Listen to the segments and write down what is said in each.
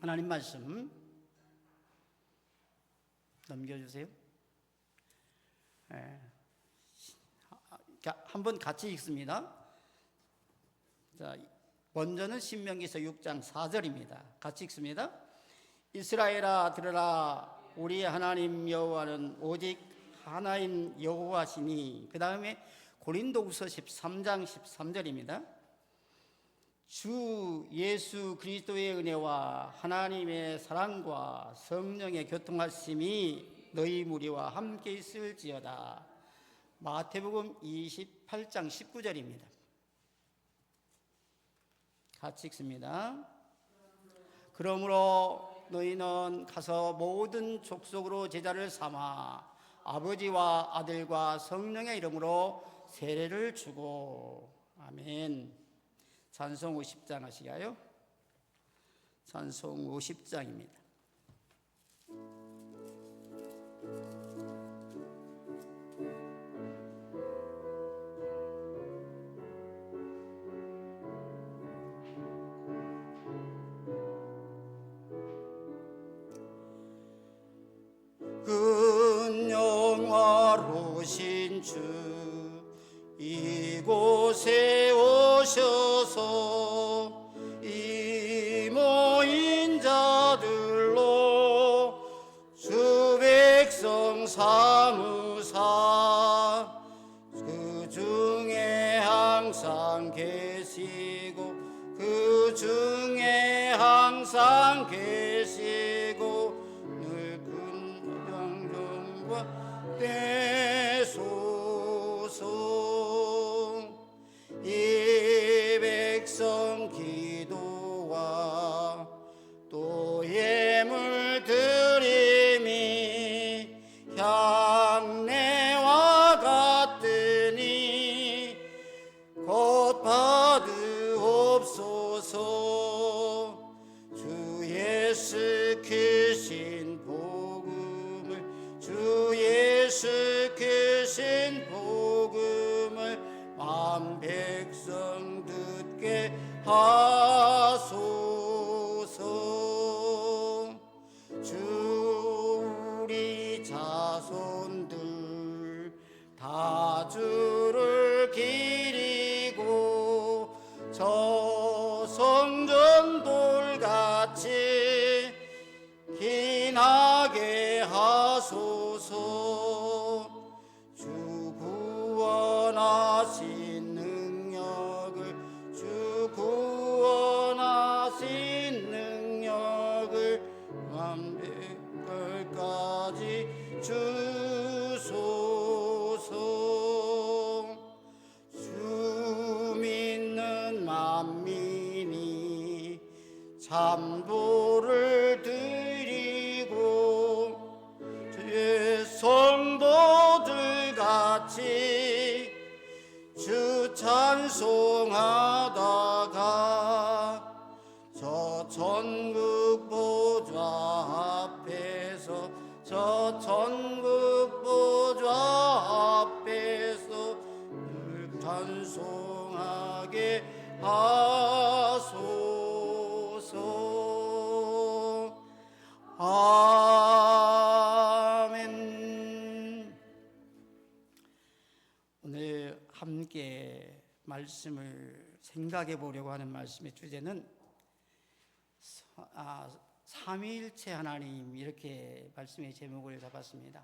하나님 말씀 넘겨주세요. 한번 같이 읽습니다. 자, 먼저는 신명기서 6장 4절입니다. 같이 읽습니다. 이스라엘아 들으라, 우리 하나님 여호와는 오직 하나인 여호와시니. 그 다음에 고린도후서 13장 13절입니다. 주 예수 그리스도의 은혜와 하나님의 사랑과 성령의 교통하심이 너희 무리와 함께 있을지어다. 마태복음 28장 19절입니다. 같이 읽습니다. 그러므로 너희는 가서 모든 족속으로 제자를 삼아 아버지와 아들과 성령의 이름으로 세례를 주고. 아멘. 찬송 50장 하시가요? 찬송 50장입니다. 근영화로신 주 이곳에 오셔서 이 모인 자들로 주 백성 삼으사 그 중에 항상 계시고 그 중에 항상 계시고 늘 큰 영광과 되소서. 이 백성 기도와 또 예물 드림이 향내와 같으니 곧 받으옵소서. 주 예수 크신 복음을 주 예수 크신 복음을 만 백성 듣게 하소서. 주 우리 자손들 다 주를 기리고 저 성전돌같이 기나게 하소서. 주 구원하신 능력을 주 구원하신 능력을 완벽할까지 주소서. 주 믿는 만민이 참도를 드리고 주의 성도들 같이 주 찬송하다가 저 천국 보좌 앞에서 저 천국 보좌 앞에서 늘 찬송하게 하소서. 아멘. 오늘 함께 말씀을 생각해 보려고 하는 말씀의 주제는 삼위일체 하나님, 이렇게 말씀의 제목을 잡았습니다.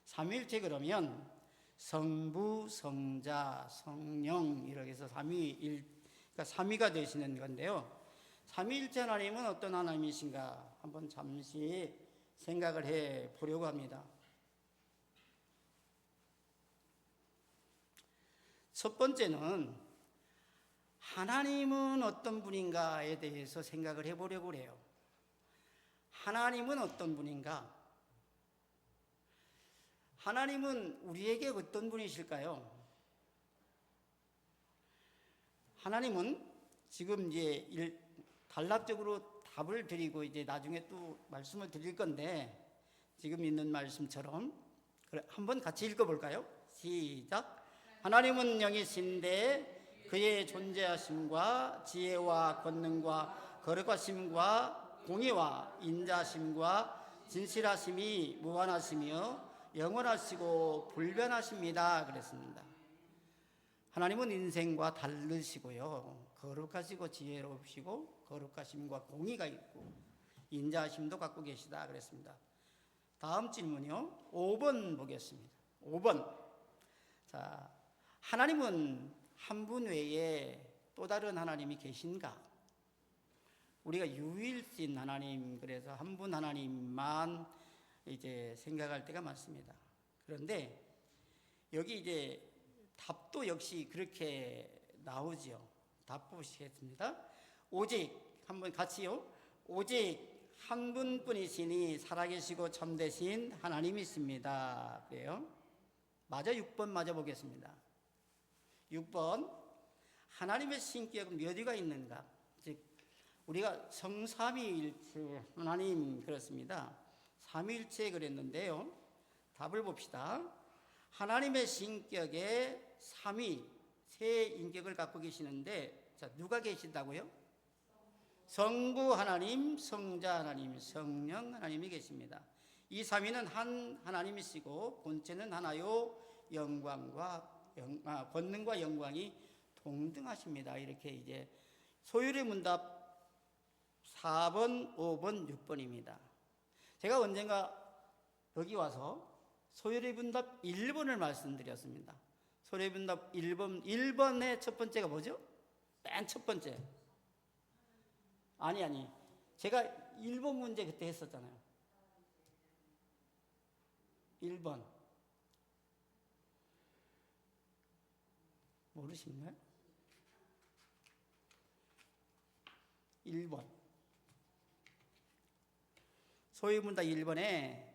삼위일체 그러면 성부, 성자, 성령 이렇게 해서 그러니까 삼위가 되시는 건데요. 삼위일체 하나님은 어떤 하나님이신가 한번 잠시 생각을 해 보려고 합니다. 첫 번째는 하나님은 어떤 분인가에 대해서 생각을 해보려고 해요. 하나님은 어떤 분인가? 하나님은 우리에게 어떤 분이실까요? 하나님은 지금 이제 단락적으로 답을 드리고 이제 나중에 또 말씀을 드릴 건데, 지금 있는 말씀처럼 한번 같이 읽어볼까요? 시작. 하나님은 영이신데 그의 존재하심과 지혜와 권능과 거룩하심과 공의와 인자심과 진실하심이 무한하시며 영원하시고 불변하십니다. 그랬습니다. 하나님은 인생과 다르시고요. 거룩하시고 지혜로우시고 거룩하심과 공의가 있고 인자하심도 갖고 계시다 그랬습니다. 다음 질문이요. 5번 보겠습니다. 5번. 자, 하나님은 한 분 외에 또 다른 하나님이 계신가? 우리가 유일신 하나님, 그래서 한 분 하나님만 이제 생각할 때가 많습니다. 그런데 여기 이제 답도 역시 그렇게 나오죠. 답 보시겠습니다. 오직 한번 같이요. 오직 한 분뿐이시니 살아계시고 참되신 하나님이십니다. 그래요. 맞아. 6번 맞아 보겠습니다. 6번. 하나님의 신격은 몇 위가 있는가? 즉 우리가 성삼위일체 하나님 그렇습니다. 삼위일체 그랬는데요. 답을 봅시다. 하나님의 신격에 삼위 세 인격을 갖고 계시는데, 자, 누가 계신다고요? 성부 하나님, 성자 하나님, 성령 하나님이 계십니다. 이 삼위는 한 하나님이시고 본체는 하나요 권능과 영광이 동등하십니다. 이렇게 이제 소율의 문답 4번, 5번, 6번입니다. 제가 언젠가 여기 와서 소율의 문답 1번을 말씀드렸습니다. 소율의 문답 1번의 첫 번째가 뭐죠? 맨 첫 번째. 아니. 제가 1번 문제 그때 했었잖아요. 1번. 모르시나요? 1번. 소위 문답 1번에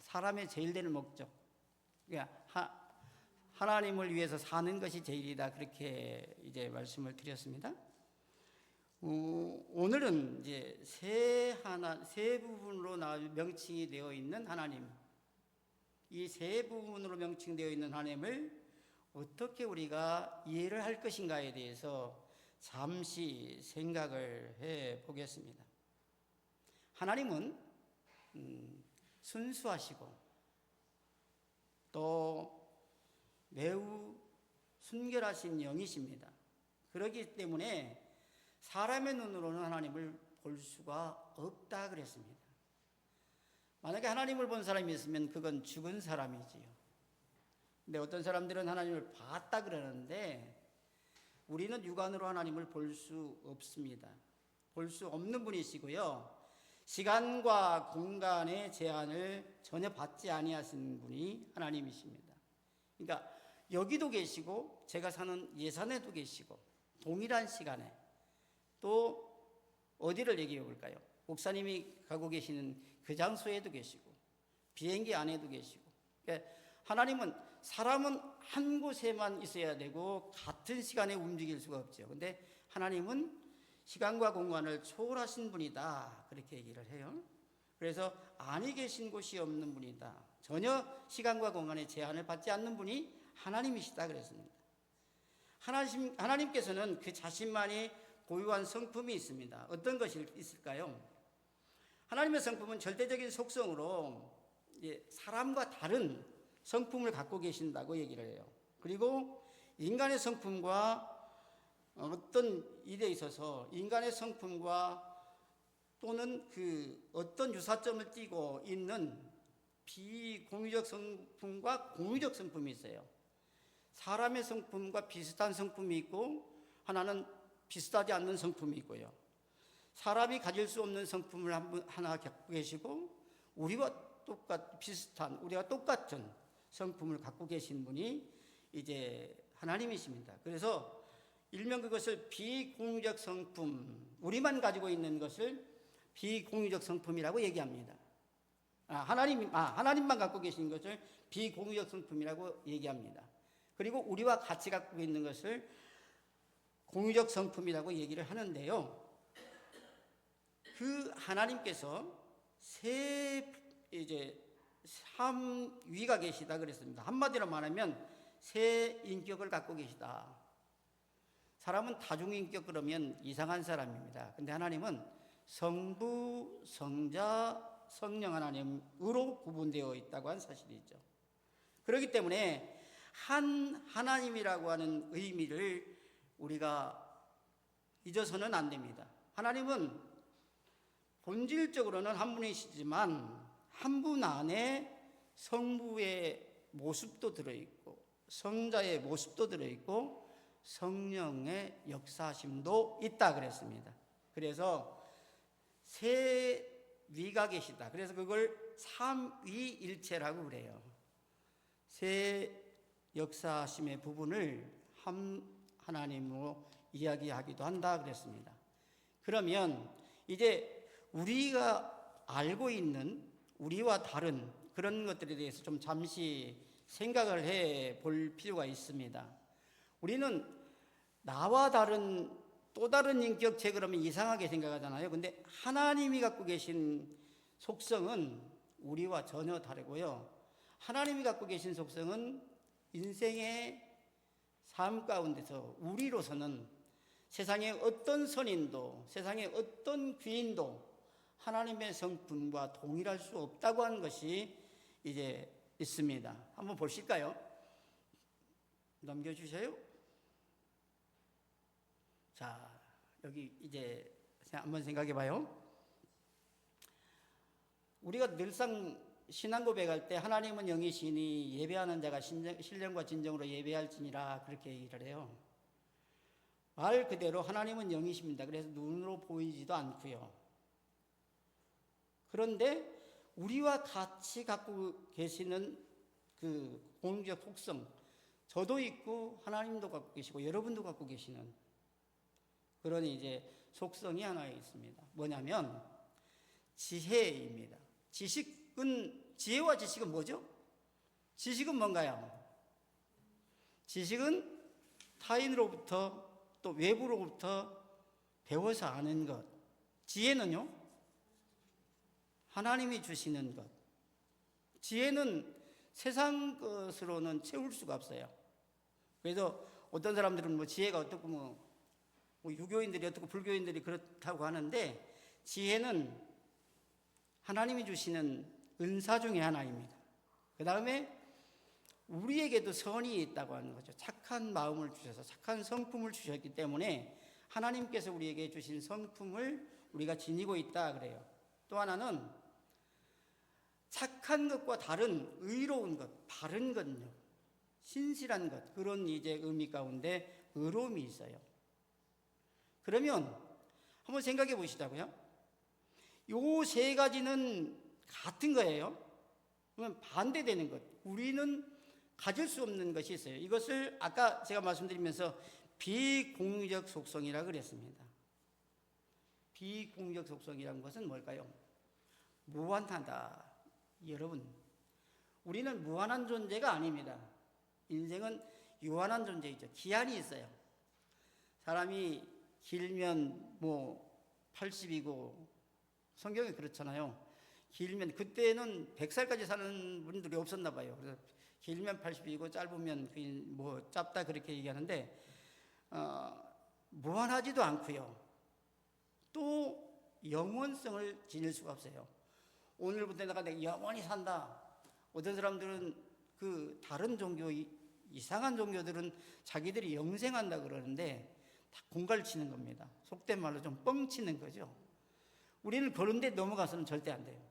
사람의 제일 되는 목적, 그러니까 하나님을 위해서 사는 것이 제일이다, 그렇게 이제 말씀을 드렸습니다. 오늘은 이제 세 부분으로 명칭이 되어 있는 하나님, 이 세 부분으로 명칭되어 있는 하나님을 어떻게 우리가 이해를 할 것인가에 대해서 잠시 생각을 해 보겠습니다. 하나님은 순수하시고 또 매우 순결하신 영이십니다. 그렇기 때문에 사람의 눈으로는 하나님을 볼 수가 없다 그랬습니다. 만약에 하나님을 본 사람이 있으면 그건 죽은 사람이지요. 근데 어떤 사람들은 하나님을 봤다 그러는데 우리는 육안으로 하나님을 볼 수 없습니다. 볼 수 없는 분이시고요. 시간과 공간의 제한을 전혀 받지 아니하신 분이 하나님이십니다. 그러니까 여기도 계시고 제가 사는 예산에도 계시고 동일한 시간에, 또 어디를 얘기해 볼까요? 목사님이 가고 계시는 그 장소에도 계시고 비행기 안에도 계시고. 그러니까 하나님은, 사람은 한 곳에만 있어야 되고 같은 시간에 움직일 수가 없죠. 근데 하나님은 시간과 공간을 초월하신 분이다, 그렇게 얘기를 해요. 그래서 안에 계신 곳이 없는 분이다, 전혀 시간과 공간의 제한을 받지 않는 분이 하나님이시다 그랬습니다. 하나님께서는 그 자신만이 고유한 성품이 있습니다. 어떤 것이 있을까요? 하나님의 성품은 절대적인 속성으로 사람과 다른 성품을 갖고 계신다고 얘기를 해요. 그리고 인간의 성품과 어떤 일에 있어서 인간의 성품과 또는 그 어떤 유사점을 띠고 있는 비공유적 성품과 공유적 성품이 있어요. 사람의 성품과 비슷한 성품이 있고 하나는 비슷하지 않는 성품이 있고요. 사람이 가질 수 없는 성품을 하나 갖고 계시고 우리와 똑같은 성품을 갖고 계신 분이 이제 하나님이십니다. 그래서 일명 그것을 비공유적 성품, 우리만 가지고 있는 것을 비공유적 성품이라고 얘기합니다. 하나님만 갖고 계신 것을 비공유적 성품이라고 얘기합니다. 그리고 우리와 같이 갖고 있는 것을 공유적 성품이라고 얘기를 하는데요. 그 하나님께서 삼위가 계시다 그랬습니다. 한마디로 말하면 세 인격을 갖고 계시다. 사람은 다중인격 그러면 이상한 사람입니다. 근데 하나님은 성부, 성자, 성령 하나님으로 구분되어 있다고 하는 사실이죠. 그렇기 때문에 한 하나님이라고 하는 의미를 우리가 잊어서는 안 됩니다. 하나님은 본질적으로는 한 분이시지만 한 분 안에 성부의 모습도 들어있고 성자의 모습도 들어있고 성령의 역사심도 있다 그랬습니다. 그래서 세 위가 계시다. 그래서 그걸 삼위일체라고 그래요. 세 역사심의 부분을 한 하나님으로 이야기하기도 한다 그랬습니다. 그러면 이제 우리가 알고 있는 우리와 다른 그런 것들에 대해서 좀 잠시 생각을 해 볼 필요가 있습니다. 우리는 나와 다른 또 다른 인격체 그러면 이상하게 생각하잖아요. 근데 하나님이 갖고 계신 속성은 우리와 전혀 다르고요. 하나님이 갖고 계신 속성은 인생의 삶 가운데서 우리로서는 세상의 어떤 선인도 세상의 어떤 귀인도 하나님의 성품과 동일할 수 없다고 하는 것이 이제 있습니다. 한번 보실까요? 넘겨주세요. 자, 여기 이제 한번 생각해 봐요. 우리가 늘상 신앙 고백할 때 하나님은 영이시니 예배하는 자가 신령과 진정으로 예배할지니라 그렇게 얘기를 해요. 말 그대로 하나님은 영이십니다. 그래서 눈으로 보이지도 않고요. 그런데 우리와 같이 갖고 계시는 그 공적 속성, 저도 있고 하나님도 갖고 계시고 여러분도 갖고 계시는 그런 이제 속성이 하나 있습니다. 뭐냐면 지혜입니다. 지혜와 지식은 뭐죠? 지식은 뭔가요? 지식은 타인으로부터 또 외부로부터 배워서 아는 것. 지혜는요? 하나님이 주시는 것. 지혜는 세상 것으로는 채울 수가 없어요. 그래서 어떤 사람들은 뭐 지혜가 어떻고 뭐 유교인들이 어떻고 불교인들이 그렇다고 하는데 지혜는 하나님이 주시는 은사 중에 하나입니다. 그 다음에 우리에게도 선이 있다고 하는 거죠. 착한 마음을 주셔서 착한 성품을 주셨기 때문에 하나님께서 우리에게 주신 성품을 우리가 지니고 있다 그래요. 또 하나는 착한 것과 다른 의로운 것, 바른 것요, 신실한 것, 그런 이제 의미 가운데 의로움이 있어요. 그러면 한번 생각해 보시자고요. 요 세 가지는 같은 거예요. 그러면 반대되는 것, 우리는 가질 수 없는 것이 있어요. 이것을 아까 제가 말씀드리면서 비공유적 속성이라고 그랬습니다. 비공유적 속성이라는 것은 뭘까요? 무한하다. 여러분, 우리는 무한한 존재가 아닙니다. 인생은 유한한 존재이죠. 기한이 있어요. 사람이 길면 뭐 80이고 성경이 그렇잖아요. 길면 그때는 100살까지 사는 분들이 없었나 봐요. 그래서 길면 80이고 짧으면 뭐 짧다 그렇게 얘기하는데 무한하지도 않고요. 또 영원성을 지닐 수가 없어요. 오늘부터 내가 영원히 산다. 어떤 사람들은 그 다른 종교, 이상한 종교들은 자기들이 영생한다 그러는데 다 공갈 치는 겁니다. 속된 말로 좀 뻥치는 거죠. 우리는 그런 데 넘어가서는 절대 안 돼요.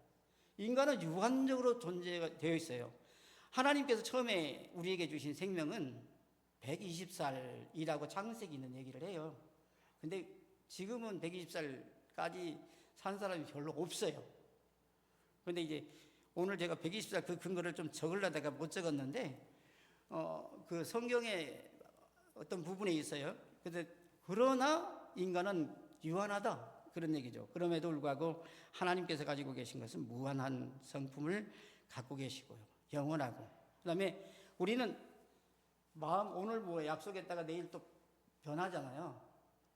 인간은 유한적으로 존재가 되어 있어요. 하나님께서 처음에 우리에게 주신 생명은 120살이라고 창세기 있는 얘기를 해요. 근데 지금은 120살까지 산 사람이 별로 없어요. 근데 이제 오늘 제가 120살 그 근거를 좀 적으려다가 못 적었는데 그 성경에 어떤 부분에 있어요. 그러나 인간은 유한하다 그런 얘기죠. 그럼에도 불구하고 하나님께서 가지고 계신 것은 무한한 성품을 갖고 계시고요. 영원하고. 그다음에 우리는 마음 오늘 뭐 약속했다가 내일 또 변하잖아요.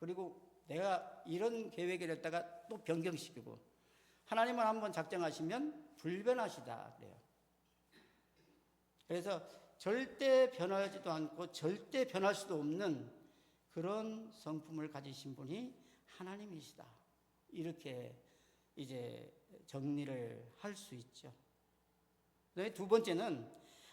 그리고 내가 이런 계획을 했다가 또 변경시키고 하나님은 한번 작정하시면 불변하시다 그래요. 그래서 절대 변하지도 않고 절대 변할 수도 없는 그런 성품을 가지신 분이 하나님이시다. 이렇게 이제 정리를 할 수 있죠. 두 번째는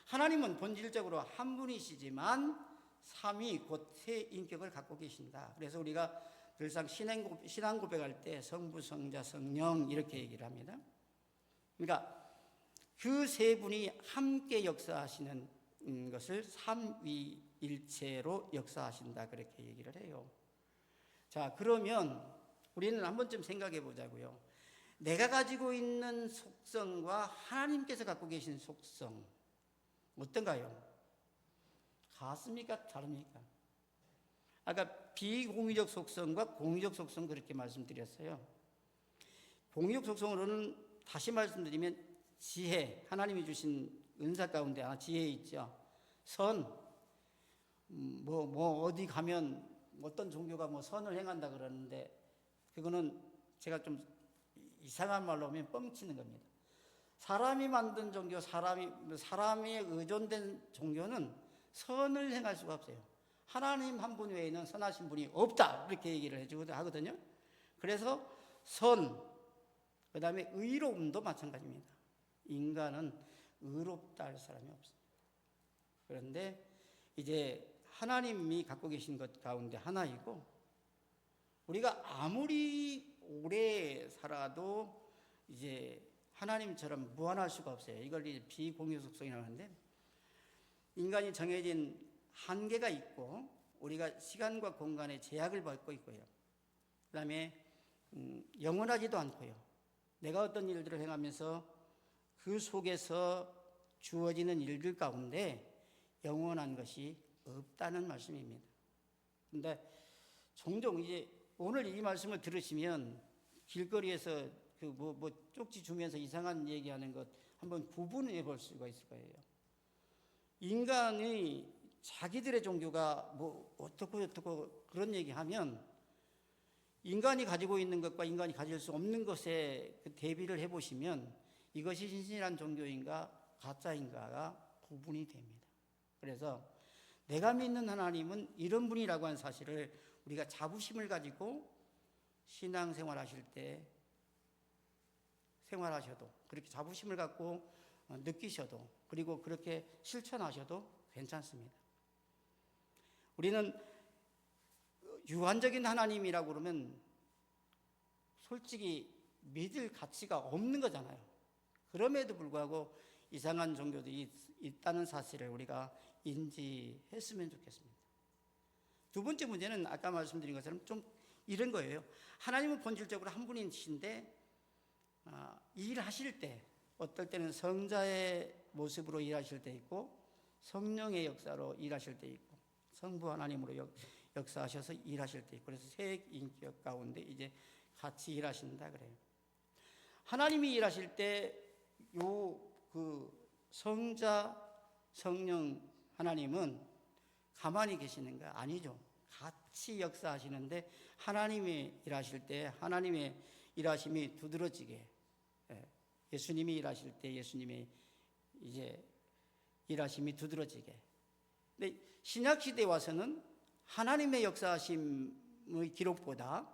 하나님은 본질적으로 한 분이시지만 삼위 곧 세 인격을 갖고 계신다. 그래서 우리가 늘상 신앙 고백할 때 성부, 성자, 성령 이렇게 얘기를 합니다. 그러니까 그 세 분이 함께 역사하시는 것을 삼위일체로 역사하신다 그렇게 얘기를 해요. 자, 그러면 우리는 한 번쯤 생각해 보자고요. 내가 가지고 있는 속성과 하나님께서 갖고 계신 속성 어떤가요? 같습니까? 다릅니까? 아까 비공유적 속성과 공유적 속성 그렇게 말씀드렸어요. 공유적 속성으로는 다시 말씀드리면 지혜, 하나님이 주신 은사 가운데 하나 지혜 있죠. 선, 어디 가면 어떤 종교가 선을 행한다 그러는데 그거는 제가 좀 이상한 말로 하면 뻥치는 겁니다. 사람이 만든 종교, 사람에 의존된 종교는 선을 행할 수가 없어요. 하나님 한 분 외에는 선하신 분이 없다 이렇게 얘기를 하거든요. 그래서 선, 그 다음에 의로움도 마찬가지입니다. 인간은 의롭다 할 사람이 없습니다. 그런데 이제 하나님이 갖고 계신 것 가운데 하나이고 우리가 아무리 오래 살아도 이제 하나님처럼 무한할 수가 없어요. 이걸 이제 비공유 속성이라고 하는데 인간이 정해진 한계가 있고 우리가 시간과 공간의 제약을 받고 있고요. 그 다음에 영원하지도 않고요. 내가 어떤 일들을 행하면서 그 속에서 주어지는 일들 가운데 영원한 것이 없다는 말씀입니다. 그런데 종종 이제 오늘 이 말씀을 들으시면 길거리에서 쪽지 주면서 이상한 얘기하는 것 한번 구분해 볼 수가 있을 거예요. 인간이 자기들의 종교가 어떻고 그런 얘기하면 인간이 가지고 있는 것과 인간이 가질 수 없는 것에 대비를 해보시면 이것이 신실한 종교인가 가짜인가가 구분이 됩니다. 그래서 내가 믿는 하나님은 이런 분이라고 하는 사실을 우리가 자부심을 가지고 신앙생활 하실 때 생활하셔도 그렇게 자부심을 갖고 느끼셔도 그리고 그렇게 실천하셔도 괜찮습니다. 우리는 유한적인 하나님이라고 그러면 솔직히 믿을 가치가 없는 거잖아요. 그럼에도 불구하고 이상한 종교도 있다는 사실을 우리가 인지했으면 좋겠습니다. 두 번째 문제는 아까 말씀드린 것처럼 좀 이런 거예요. 하나님은 본질적으로 한 분이신데 일하실 때 어떨 때는 성자의 모습으로 일하실 때 있고 성령의 역사로 일하실 때 있고 성부 하나님으로 역사하셔서 일하실 때 있고 그래서 세 인격 가운데 이제 같이 일하신다 그래요. 하나님이 일하실 때 성자 성령 하나님은 가만히 계시는 거 아니죠. 같이 역사하시는데 하나님이 일하실 때 하나님의 일하심이 두드러지게 예수님이 일하실 때 예수님의 이제 일하심이 두드러지게. 근데 신약 시대에 와서는 하나님의 역사하심의 기록보다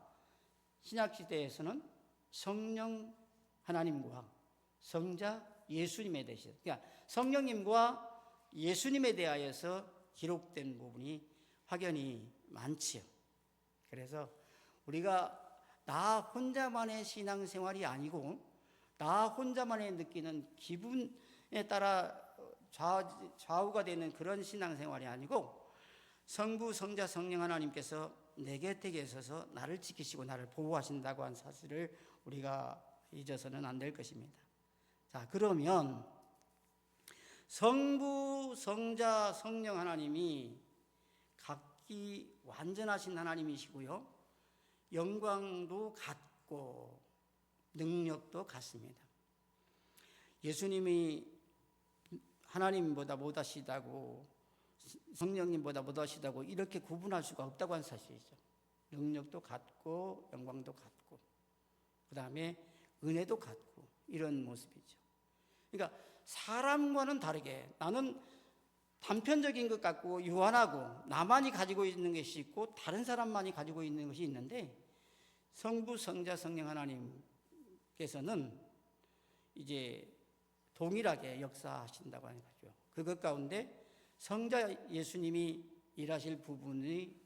신약 시대에서는 성령 하나님과 성자 예수님에 대해서 그러니까 성령님과 예수님에 대하여서 기록된 부분이 확연히 많지요. 그래서 우리가 나 혼자만의 신앙생활이 아니고 나 혼자만의 느끼는 기분에 따라 좌우가 되는 그런 신앙생활이 아니고 성부, 성자, 성령 하나님께서 내 곁에 계셔서 나를 지키시고 나를 보호하신다고 한 사실을 우리가 잊어서는 안 될 것입니다. 자, 그러면 성부, 성자, 성령 하나님이 각기 완전하신 하나님이시고요. 영광도 같고 능력도 같습니다. 예수님이 하나님보다 못하시다고 성령님보다 못하시다고 이렇게 구분할 수가 없다고 하는 사실이죠. 능력도 같고 영광도 같고 그 다음에 은혜도 같고 이런 모습이죠. 그러니까 사람과는 다르게 나는 단편적인 것 같고 유한하고 나만이 가지고 있는 것이 있고 다른 사람만이 가지고 있는 것이 있는데, 성부, 성자, 성령 하나님께서는 이제 동일하게 역사하신다고 하는 거죠. 그것 가운데 성자 예수님이 일하실 부분이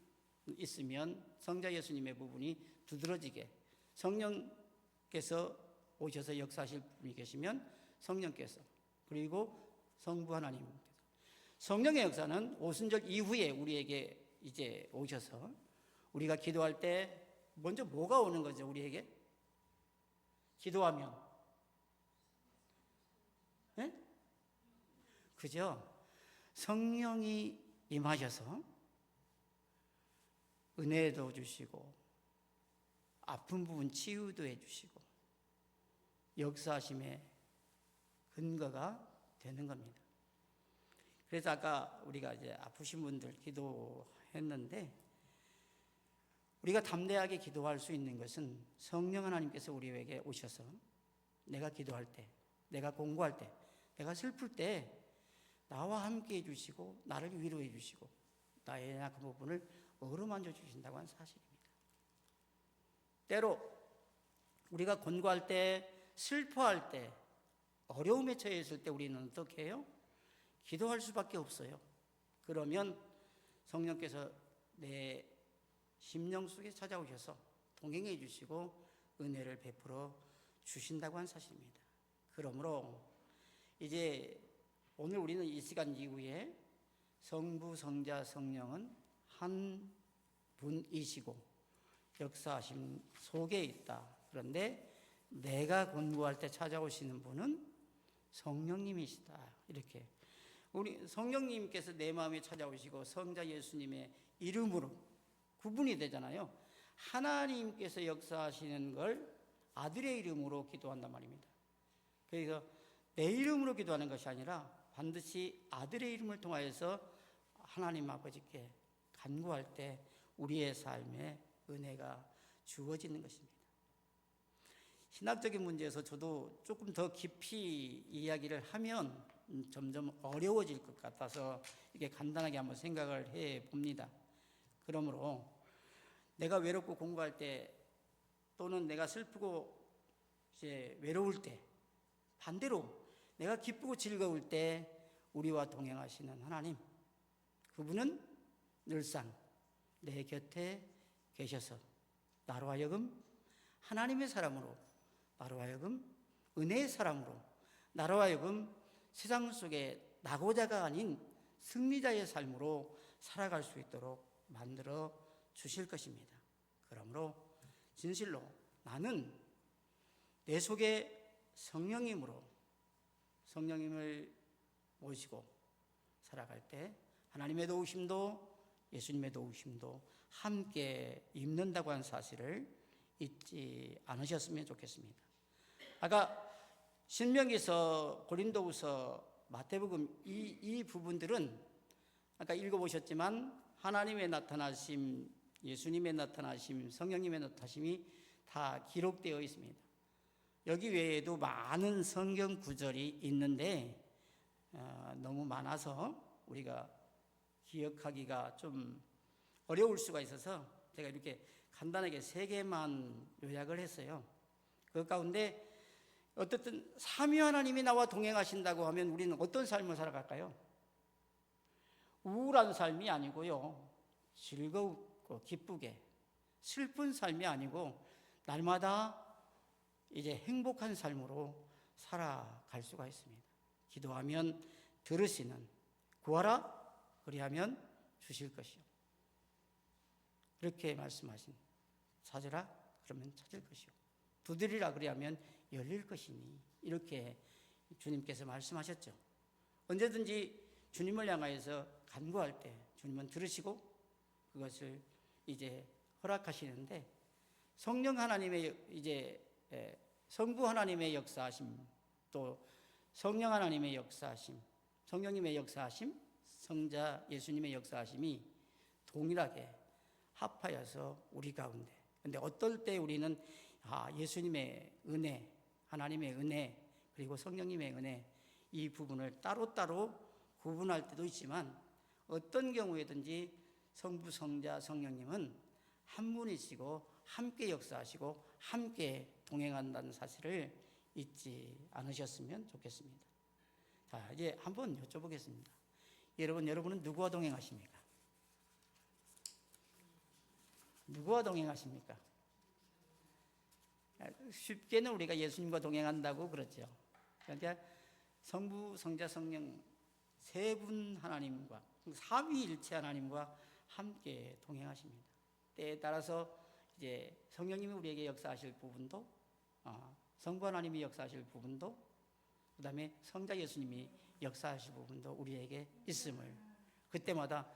있으면 성자 예수님의 부분이 두드러지게, 성령께서 오셔서 역사하실 분이 계시면 성령께서, 그리고 성부 하나님께서. 성령의 역사는 오순절 이후에 우리에게 이제 오셔서 우리가 기도할 때 먼저 뭐가 오는 거죠? 우리에게 기도하면, 네? 그죠? 성령이 임하셔서 은혜도 주시고 아픈 부분 치유도 해주시고 역사하심의 근거가 되는 겁니다. 그래서 아까 우리가 이제 아프신 분들 기도했는데, 우리가 담대하게 기도할 수 있는 것은 성령 하나님께서 우리에게 오셔서 내가 기도할 때, 내가 공부할 때, 내가 슬플 때 나와 함께 해주시고 나를 위로해 주시고 나의 약한 부분을 어루만져 주신다고 하는 사실입니다. 때로 우리가 권고할 때, 슬퍼할 때, 어려움에 처해 있을 때 우리는 어떻게 해요? 기도할 수밖에 없어요. 그러면 성령께서 내 심령 속에 찾아오셔서 동행해 주시고 은혜를 베풀어 주신다고 하는 사실입니다. 그러므로 이제 오늘 우리는 이 시간 이후에 성부, 성자, 성령은 한 분이시고 역사하심 속에 있다. 그런데 내가 권고할 때 찾아오시는 분은 성령님이시다. 이렇게 우리 성령님께서 내 마음에 찾아오시고 성자 예수님의 이름으로 구분이 되잖아요. 하나님께서 역사하시는 걸 아들의 이름으로 기도한단 말입니다. 그래서 내 이름으로 기도하는 것이 아니라 반드시 아들의 이름을 통하여서 하나님 아버지께 간구할 때 우리의 삶에 은혜가 주어지는 것입니다. 신학적인 문제에서 저도 조금 더 깊이 이야기를 하면 점점 어려워질 것 같아서 이게 간단하게 한번 생각을 해 봅니다. 그러므로 내가 외롭고 공부할 때, 또는 내가 슬프고 이제 외로울 때, 반대로 내가 기쁘고 즐거울 때 우리와 동행하시는 하나님, 그분은 늘상 내 곁에 계셔서 나로 하여금 하나님의 사람으로, 나로 하여금 은혜의 사람으로, 나로 하여금 세상 속에 낙오자가 아닌 승리자의 삶으로 살아갈 수 있도록 만들어 주실 것입니다. 그러므로 진실로 나는 내 속에 성령님으로, 성령님을 모시고 살아갈 때 하나님의 도우심도 예수님의 도우심도 함께 입는다고 하는 사실을 잊지 않으셨으면 좋겠습니다. 아까 신명기서, 고린도후서, 마태복음 이 부분들은 아까 읽어보셨지만 하나님의 나타나심, 예수님의 나타나심, 성령님의 나타나심이 다 기록되어 있습니다. 여기 외에도 많은 성경 구절이 있는데 너무 많아서 우리가 기억하기가 좀 어려울 수가 있어서 제가 이렇게 간단하게 3개만 요약을 했어요. 그 가운데 어떻든 삼위 하나님이 나와 동행하신다고 하면 우리는 어떤 삶을 살아갈까요? 우울한 삶이 아니고요, 즐겁고 기쁘게, 슬픈 삶이 아니고 날마다 이제 행복한 삶으로 살아갈 수가 있습니다. 기도하면 들으시는, 구하라 그리하면 주실 것이요, 그렇게 말씀하신, 찾으라 그러면 찾을 것이요, 두드리라 그리하면 열릴 것이니, 이렇게 주님께서 말씀하셨죠. 언제든지 주님을 향하여서 간구할 때 주님은 들으시고 그것을 이제 허락하시는데, 성령 하나님의 이제 성부 하나님의 역사하심, 또 성령 하나님의 역사하심, 성령님의 역사하심, 성자 예수님의 역사하심이 동일하게 합하여서 우리 가운데, 근데 어떨 때 우리는 예수님의 은혜, 하나님의 은혜, 그리고 성령님의 은혜, 이 부분을 따로따로 구분할 때도 있지만 어떤 경우에든지 성부, 성자, 성령님은 한 분이시고 함께 역사하시고 함께 동행한다는 사실을 잊지 않으셨으면 좋겠습니다. 자, 이제 한번 여쭤보겠습니다. 여러분은 누구와 동행하십니까? 누구와 동행하십니까? 쉽게는 우리가 예수님과 동행한다고 그러죠. 그러니까 성부, 성자, 성령 세 분 하나님과 삼위일체 하나님과 함께 동행하십니다. 때에 따라서 이제 성령님이 우리에게 역사하실 부분도, 성부 하나님이 역사하실 부분도, 그 다음에 성자 예수님이 역사하실 부분도 우리에게 있음을 그때마다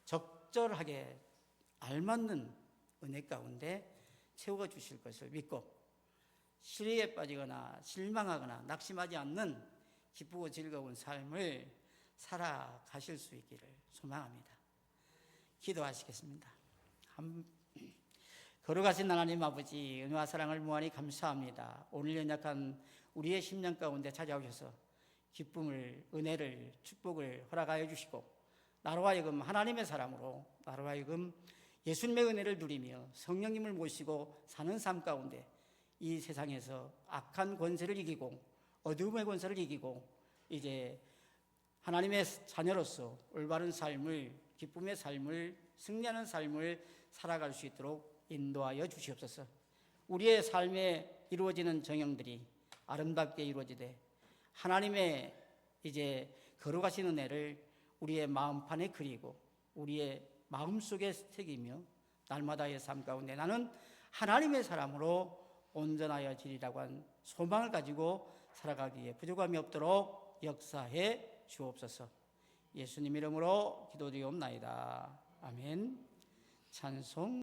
적절하게 알맞는 은혜 가운데 채워 주실 것을 믿고 시리에 빠지거나 실망하거나 낙심하지 않는 기쁘고 즐거운 삶을 살아가실 수 있기를 소망합니다. 기도하시겠습니다. 걸어가신 하나님 아버지, 은혜와 사랑을 무한히 감사합니다. 오늘 연약한 우리의 심령 가운데 찾아오셔서 기쁨을, 은혜를, 축복을 허락하여 주시고 나로 하여금 하나님의 사람으로, 나로 하여금 예수님의 은혜를 누리며 성령님을 모시고 사는 삶 가운데 이 세상에서 악한 권세를 이기고 어두움의 권세를 이기고 이제 하나님의 자녀로서 올바른 삶을, 기쁨의 삶을, 승리하는 삶을 살아갈 수 있도록 인도하여 주시옵소서. 우리의 삶에 이루어지는 정형들이 아름답게 이루어지되 하나님의 이제 걸어가시는 은혜를 우리의 마음판에 그리고 우리의 마음속에 새기며 날마다의 삶 가운데 나는 하나님의 사람으로 온전하여 지리라고 한 소망을 가지고 살아가기에 부족함이 없도록 역사해 주옵소서. 예수님 이름으로 기도드리옵나이다. 아멘. 찬송.